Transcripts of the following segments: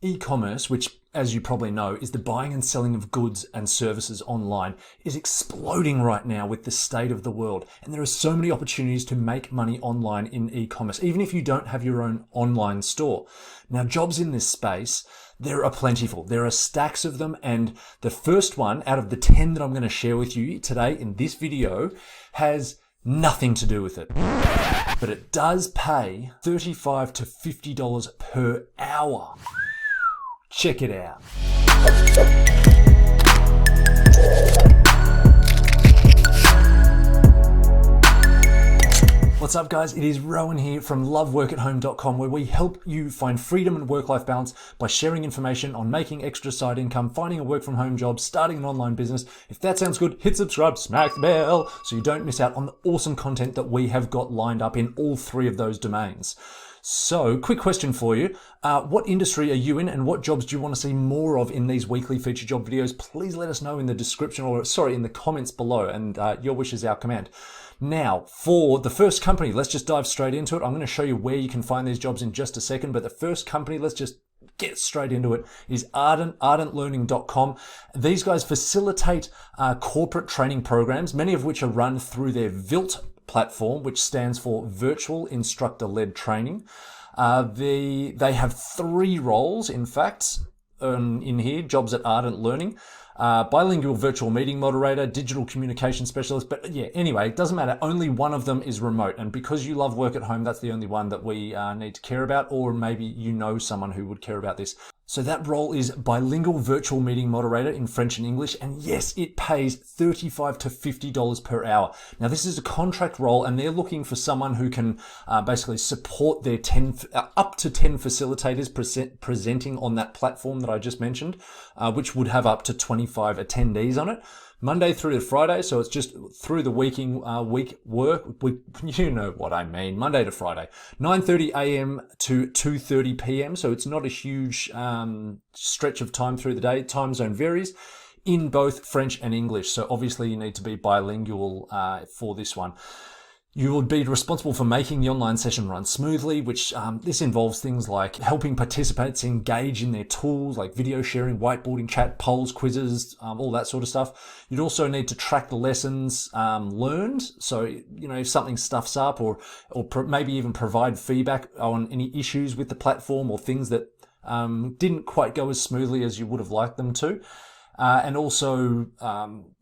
E-commerce, which, as you probably know, is the buying and selling of goods and services online, is exploding right now with the state of the world. And there are so many opportunities to make money online in e-commerce, even if you don't have your own online store. Now, jobs in this space, there are plentiful. There are stacks of them. And the first one out of the 10 that I'm going to share with you today in this video has nothing to do with it. But it does pay $35 to $50 per hour. Check it out. What's up, guys? It is Rowan here from LWAH, where we help you find freedom and work-life balance by sharing information on making extra side income, finding a work-from-home job, starting an online business. If that sounds good, hit subscribe, smack the bell, so you don't miss out on the awesome content that we have got lined up in all three of those domains. So, quick question for you. What industry are you in and what jobs do you want to see more of in these weekly feature job videos? Please let us know in the description in the comments below, and your wish is our command. Now, for the first company, let's just dive straight into it. I'm going to show you where you can find these jobs in just a second, but the first company, let's just get straight into it, is Ardent, ardentlearning.com. These guys facilitate corporate training programs, many of which are run through their VILT platform, which stands for Virtual Instructor-Led Training. They have 3 roles, in fact, in here, jobs at Ardent Learning. Bilingual virtual meeting moderator, digital communication specialist. But yeah, anyway, it doesn't matter. Only one of them is remote. And because you love work at home, that's the only one that we need to care about. Or maybe you know someone who would care about this. So that role is bilingual virtual meeting moderator in French and English. And yes, it pays $35 to $50 per hour. Now, this is a contract role and they're looking for someone who can basically support their up to 10 facilitators presenting on that platform that I just mentioned, which would have up to 25 attendees on it. Monday through to Friday, so it's just through the week work. You know what I mean. Monday to Friday, 9:30 a.m. to 2:30 p.m. So it's not a huge stretch of time through the day. Time zone varies in both French and English. So obviously you need to be bilingual for this one. You would be responsible for making the online session run smoothly, which this involves things like helping participants engage in their tools, like video sharing, whiteboarding, chat, polls, quizzes, all that sort of stuff. You'd also need to track the lessons learned. So, you know, if something stuffs up or maybe even provide feedback on any issues with the platform or things that didn't quite go as smoothly as you would have liked them to. And also,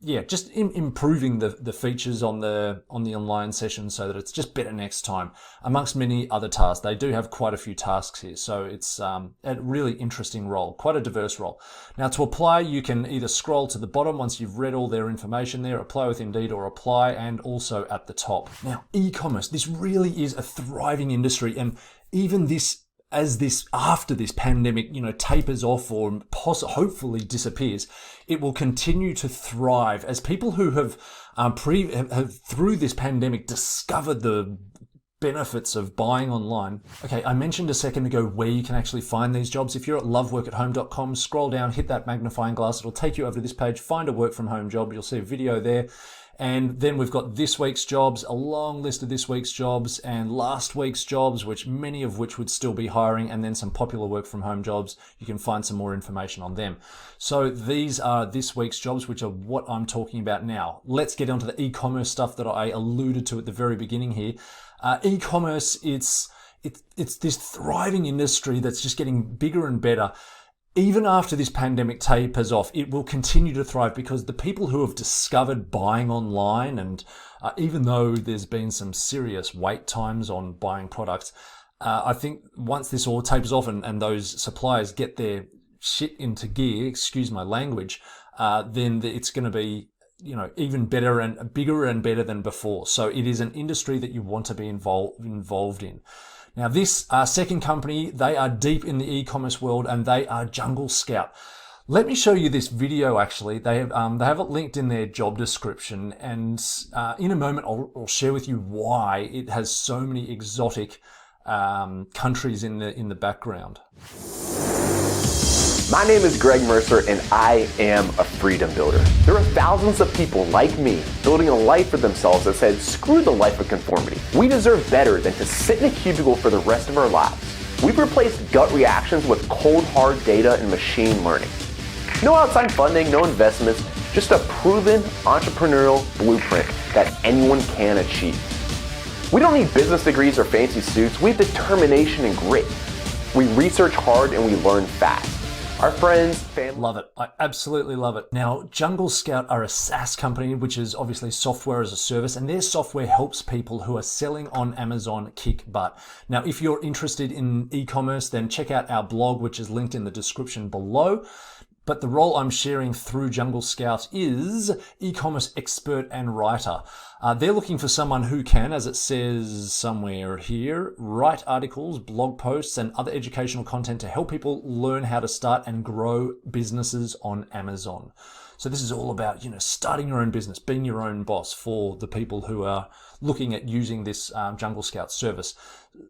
just improving the features on the online session so that it's just better next time, amongst many other tasks. They do have quite a few tasks here, so it's a really interesting role, quite a diverse role. Now, to apply, you can either scroll to the bottom once you've read all their information there, apply with Indeed or apply, and also at the top. Now, e-commerce, this really is a thriving industry, and even after this pandemic, tapers off or hopefully disappears, it will continue to thrive as people who have through this pandemic discovered the benefits of buying online. Okay, I mentioned a second ago where you can actually find these jobs. If you're at LWAH, scroll down, hit that magnifying glass. It'll take you over to this page, find a work from home job. You'll see a video there. And then we've got this week's jobs, a long list of this week's jobs and last week's jobs, many of which would still be hiring, and then some popular work from home jobs. You can find some more information on them. So these are this week's jobs, which are what I'm talking about now. Let's get onto the e-commerce stuff that I alluded to at the very beginning here. E-commerce, it's this thriving industry that's just getting bigger and better. Even after this pandemic tapers off, it will continue to thrive because the people who have discovered buying online, and even though there's been some serious wait times on buying products, I think once this all tapers off and those suppliers get their shit into gear, excuse my language, then it's going to be even better and bigger and better than before. So it is an industry that you want to be involved in. Now, this second company, they are deep in the e-commerce world and they are Jungle Scout. Let me show you this video, actually. They have it linked in their job description, and in a moment I'll share with you why it has so many exotic countries in the background. My name is Greg Mercer and I am a freedom builder. There are thousands of people like me building a life for themselves that said, screw the life of conformity. We deserve better than to sit in a cubicle for the rest of our lives. We've replaced gut reactions with cold hard data and machine learning. No outside funding, no investments, just a proven entrepreneurial blueprint that anyone can achieve. We don't need business degrees or fancy suits. We have determination and grit. We research hard and we learn fast. Our friends, family... Love it. I absolutely love it. Now, Jungle Scout are a SaaS company, which is obviously software as a service, and their software helps people who are selling on Amazon kick butt. Now, if you're interested in e-commerce, then check out our blog, which is linked in the description below. But the role I'm sharing through Jungle Scout is e-commerce expert and writer. They're looking for someone who can, as it says somewhere here, write articles, blog posts, and other educational content to help people learn how to start and grow businesses on Amazon. So this is all about, starting your own business, being your own boss for the people who are looking at using this Jungle Scout service.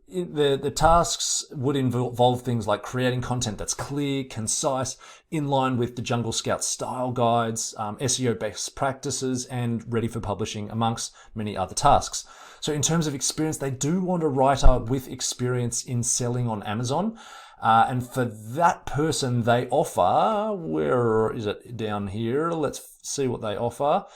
The tasks would involve things like creating content that's clear, concise, in line with the Jungle Scout style guides, SEO best practices, and ready for publishing, amongst many other tasks. So in terms of experience, they do want a writer with experience in selling on Amazon. And for that person, they offer, where is it down here? Let's see what they offer.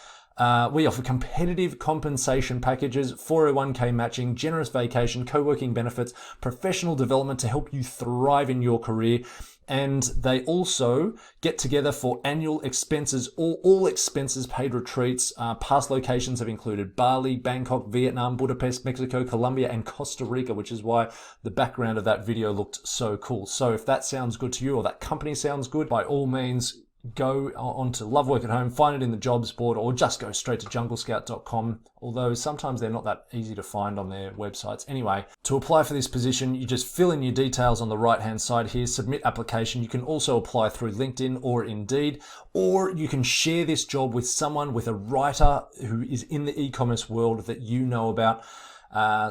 We offer competitive compensation packages, 401k matching, generous vacation, co-working benefits, professional development to help you thrive in your career. And they also get together for annual expenses, all expenses paid retreats. Past locations have included Bali, Bangkok, Vietnam, Budapest, Mexico, Colombia, and Costa Rica, which is why the background of that video looked so cool. So if that sounds good to you, or that company sounds good, by all means, go onto Love Work at Home, find it in the jobs board, or just go straight to junglescout.com, although sometimes they're not that easy to find on their websites. Anyway, to apply for this position, you just fill in your details on the right-hand side here, submit application. You can also apply through LinkedIn or Indeed, or you can share this job with someone, with a writer who is in the e-commerce world that you know about.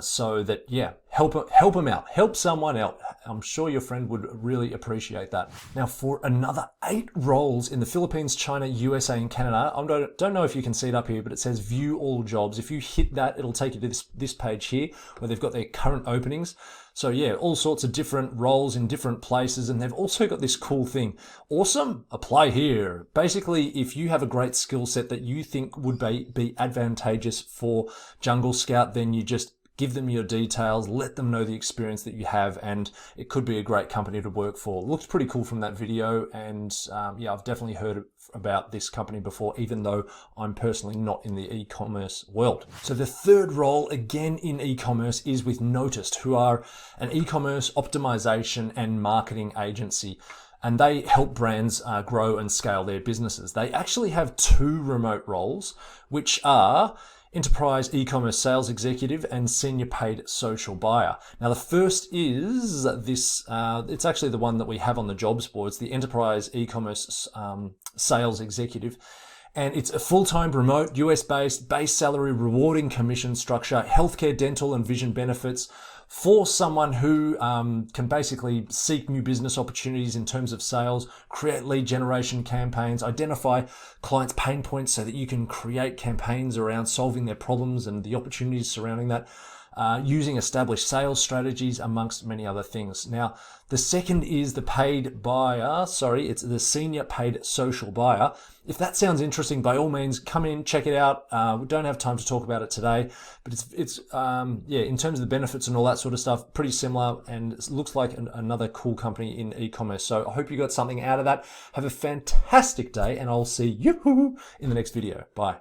So that, help them out, help someone out. I'm sure your friend would really appreciate that. Now, for another 8 roles in the Philippines, China, USA, and Canada, I don't know if you can see it up here, but it says view all jobs. If you hit that, it'll take you to this page here where they've got their current openings. So yeah, all sorts of different roles in different places. And they've also got this cool thing. Awesome, apply here. Basically, if you have a great skill set that you think would be advantageous for Jungle Scout, then you just give them your details, let them know the experience that you have, and it could be a great company to work for. It looks pretty cool from that video, and I've definitely heard about this company before, even though I'm personally not in the e-commerce world. So the third role, again in e-commerce, is with Noticed, who are an e-commerce optimization and marketing agency. And they help brands grow and scale their businesses. They actually have 2 remote roles, which are Enterprise E-commerce Sales Executive and Senior Paid Social Buyer. Now, the first is this, it's actually the one that we have on the jobs board. It's the Enterprise E-commerce Sales Executive. And it's a full-time remote, US-based, base salary, rewarding commission structure, healthcare, dental, and vision benefits, for someone who can basically seek new business opportunities in terms of sales, create lead generation campaigns, identify clients' pain points so that you can create campaigns around solving their problems and the opportunities surrounding that, using established sales strategies, amongst many other things. Now, the second is the paid buyer. It's the senior paid social buyer. If that sounds interesting, by all means, come in, check it out. We don't have time to talk about it today, but it's in terms of the benefits and all that sort of stuff, pretty similar, and it looks like another cool company in e-commerce. So I hope you got something out of that. Have a fantastic day, and I'll see you in the next video. Bye.